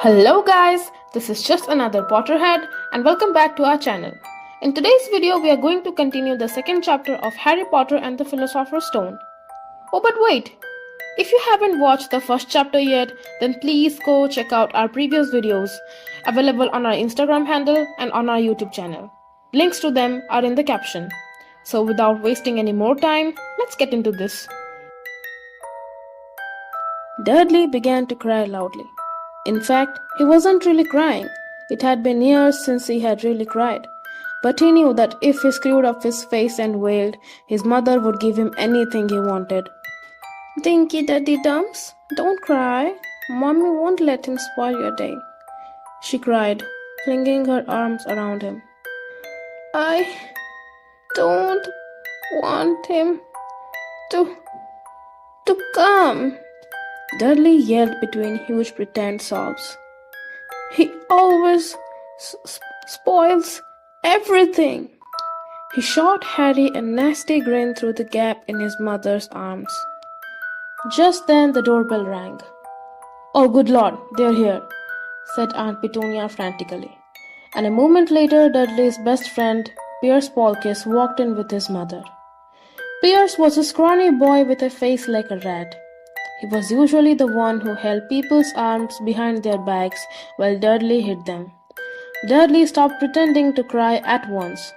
Hello guys, this is just another Potterhead and welcome back to our channel. In today's video we are going to continue the second chapter of Harry Potter and the Philosopher's Stone. Oh but wait, if you haven't watched the first chapter yet, then please go check out our previous videos available on our Instagram handle and on our YouTube channel. Links to them are in the caption. So without wasting any more time, let's get into this. Dudley began to cry loudly. In fact, he wasn't really crying. It had been years since he had really cried. But he knew that if he screwed up his face and wailed, his mother would give him anything he wanted. Dinky Daddy Dumps, don't cry. Mommy won't let him spoil your day, she cried, flinging her arms around him. I don't want him to come, Dudley yelled between huge pretend sobs. He always spoils everything. He shot Harry a nasty grin through the gap in his mother's arms. Just then the doorbell rang. Oh, good Lord, they're here, said Aunt Petunia frantically. And a moment later, Dudley's best friend, Pierce Polkiss, walked in with his mother. Pierce was a scrawny boy with a face like a rat. He was usually the one who held people's arms behind their backs while Dudley hid them. Dudley stopped pretending to cry at once.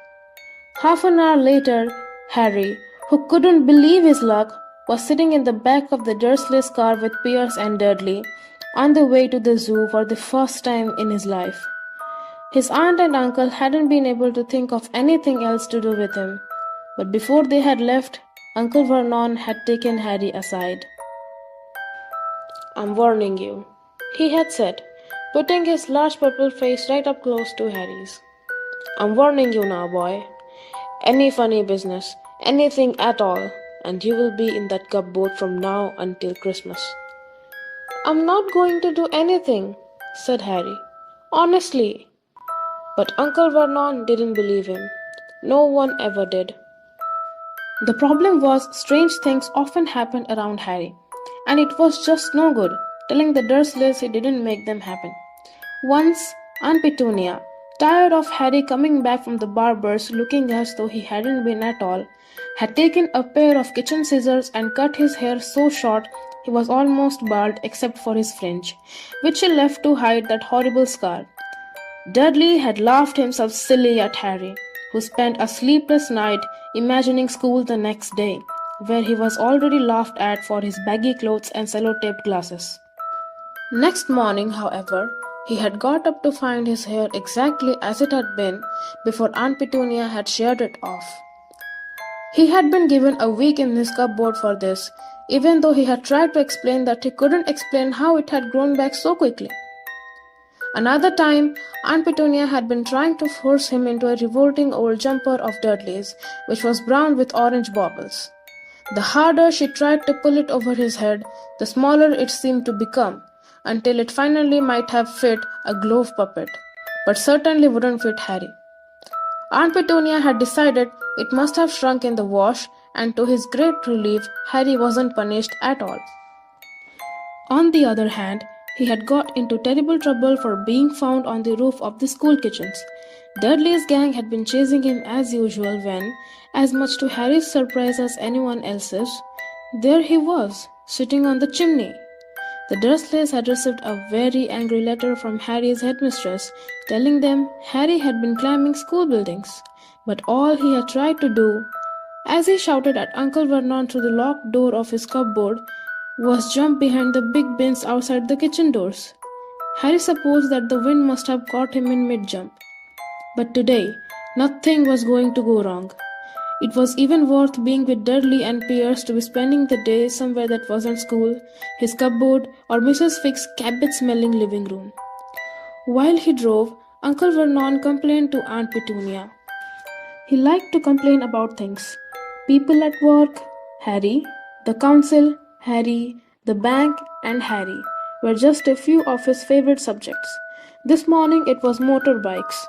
Half an hour later, Harry, who couldn't believe his luck, was sitting in the back of the Dursleys' car with Pierce and Dudley, on the way to the zoo for the first time in his life. His aunt and uncle hadn't been able to think of anything else to do with him, but before they had left, Uncle Vernon had taken Harry aside. I'm warning you, he had said, putting his large purple face right up close to Harry's. I'm warning you now, boy. Any funny business, anything at all, and you will be in that cupboard from now until Christmas. I'm not going to do anything, said Harry. Honestly. But Uncle Vernon didn't believe him. No one ever did. The problem was strange things often happened around Harry. And it was just no good, telling the Dursleys he didn't make them happen. Once, Aunt Petunia, tired of Harry coming back from the barber's looking as though he hadn't been at all, had taken a pair of kitchen scissors and cut his hair so short he was almost bald except for his fringe, which she left to hide that horrible scar. Dudley had laughed himself silly at Harry, who spent a sleepless night imagining school the next day, where he was already laughed at for his baggy clothes and sellotape glasses. Next morning, however, he had got up to find his hair exactly as it had been before Aunt Petunia had sheared it off. He had been given a week in his cupboard for this, even though he had tried to explain that he couldn't explain how it had grown back so quickly. Another time, Aunt Petunia had been trying to force him into a revolting old jumper of Dudley's, which was brown with orange baubles. The harder she tried to pull it over his head, the smaller it seemed to become, until it finally might have fit a glove puppet, but certainly wouldn't fit Harry. Aunt Petunia had decided it must have shrunk in the wash, and to his great relief, Harry wasn't punished at all. On the other hand, he had got into terrible trouble for being found on the roof of the school kitchens. Dudley's gang had been chasing him as usual when, as much to Harry's surprise as anyone else's, there he was, sitting on the chimney. The Dursleys had received a very angry letter from Harry's headmistress, telling them Harry had been climbing school buildings. But all he had tried to do, as he shouted at Uncle Vernon through the locked door of his cupboard, was jump behind the big bins outside the kitchen doors. Harry supposed that the wind must have caught him in mid-jump. But today, nothing was going to go wrong. It was even worth being with Dudley and Pierce to be spending the day somewhere that wasn't school, his cupboard, or Mrs. Figg's cabbage-smelling living room. While he drove, Uncle Vernon complained to Aunt Petunia. He liked to complain about things. People at work, Harry, the council, Harry, the bank, and Harry were just a few of his favorite subjects. This morning it was motorbikes.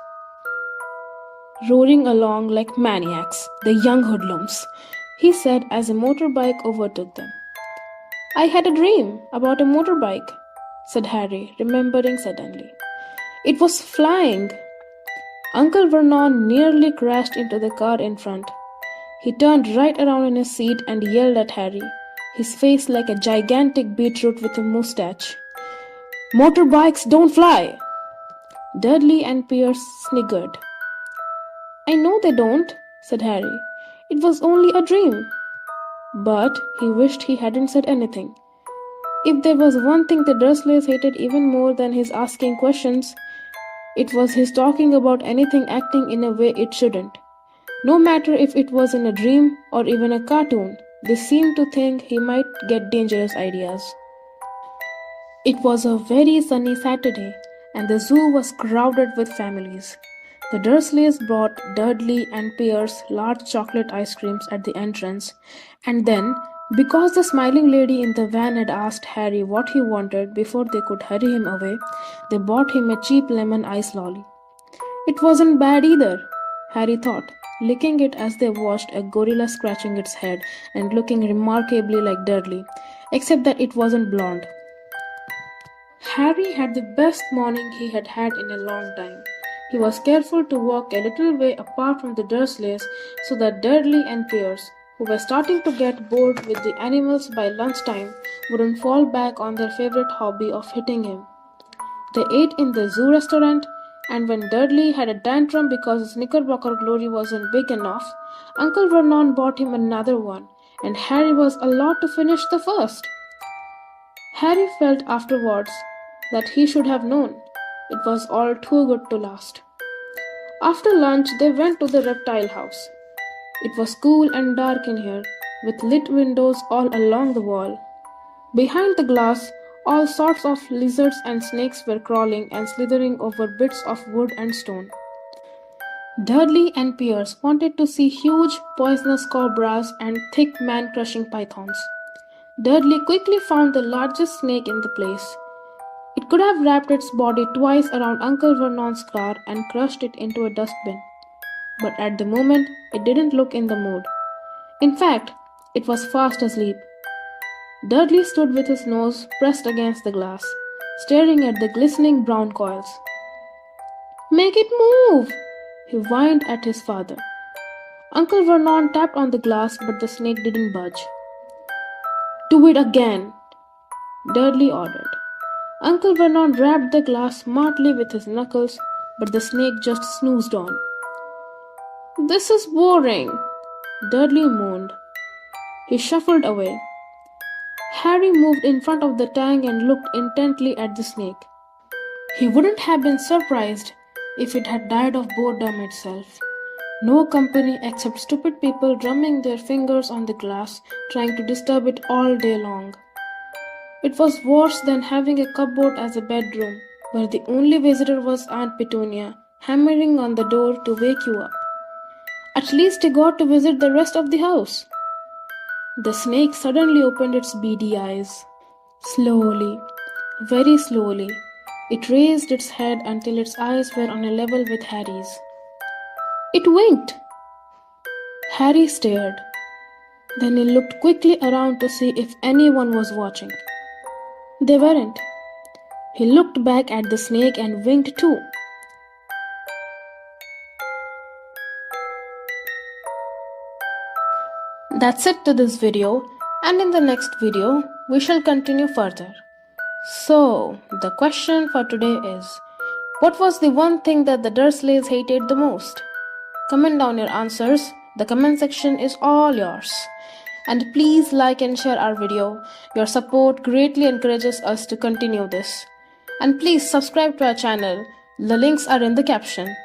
Roaring along like maniacs, the young hoodlums, he said as a motorbike overtook them. I had a dream about a motorbike, said Harry, remembering suddenly. It was flying. Uncle Vernon nearly crashed into the car in front. He turned right around in his seat and yelled at Harry, his face like a gigantic beetroot with a moustache. Motorbikes don't fly! Dudley and Pierce sniggered. I know they don't, said Harry. It was only a dream. But he wished he hadn't said anything. If there was one thing the Dursleys hated even more than his asking questions, it was his talking about anything acting in a way it shouldn't. No matter if it was in a dream or even a cartoon, they seemed to think he might get dangerous ideas. It was a very sunny Saturday, and the zoo was crowded with families. The Dursleys brought Dudley and Pierce large chocolate ice creams at the entrance, and then, because the smiling lady in the van had asked Harry what he wanted before they could hurry him away, they bought him a cheap lemon ice lolly. It wasn't bad either, Harry thought, licking it as they watched a gorilla scratching its head and looking remarkably like Dudley, except that it wasn't blonde. Harry had the best morning he had had in a long time. He was careful to walk a little way apart from the Dursleys so that Dudley and Pierce, who were starting to get bored with the animals by lunchtime, wouldn't fall back on their favorite hobby of hitting him. They ate in the zoo restaurant, and when Dudley had a tantrum because his Knickerbocker glory wasn't big enough, Uncle Vernon bought him another one, and Harry was allowed to finish the first. Harry felt afterwards that he should have known. It was all too good to last. After lunch, they went to the reptile house. It was cool and dark in here, with lit windows all along the wall. Behind the glass, all sorts of lizards and snakes were crawling and slithering over bits of wood and stone. Dudley and Pierce wanted to see huge, poisonous cobras and thick man-crushing pythons. Dudley quickly found the largest snake in the place. It could have wrapped its body twice around Uncle Vernon's car and crushed it into a dustbin. But at the moment, it didn't look in the mood. In fact, it was fast asleep. Dudley stood with his nose pressed against the glass, staring at the glistening brown coils. Make it move! He whined at his father. Uncle Vernon tapped on the glass, but the snake didn't budge. Do it again, Dudley ordered. Uncle Vernon rapped the glass smartly with his knuckles, but the snake just snoozed on. This is boring, Dudley moaned. He shuffled away. Harry moved in front of the tank and looked intently at the snake. He wouldn't have been surprised if it had died of boredom itself. No company except stupid people drumming their fingers on the glass, trying to disturb it all day long. It was worse than having a cupboard as a bedroom, where the only visitor was Aunt Petunia, hammering on the door to wake you up. At least he got to visit the rest of the house. The snake suddenly opened its beady eyes. Slowly, very slowly, it raised its head until its eyes were on a level with Harry's. It winked. Harry stared. Then he looked quickly around to see if anyone was watching. They weren't. He looked back at the snake and winked too. That's it to this video, and in the next video, we shall continue further. So, the question for today is, what was the one thing that the Dursleys hated the most? Comment down your answers. The comment section is all yours. And please like and share our video. Your support greatly encourages us to continue this. And please subscribe to our channel. The links are in the caption.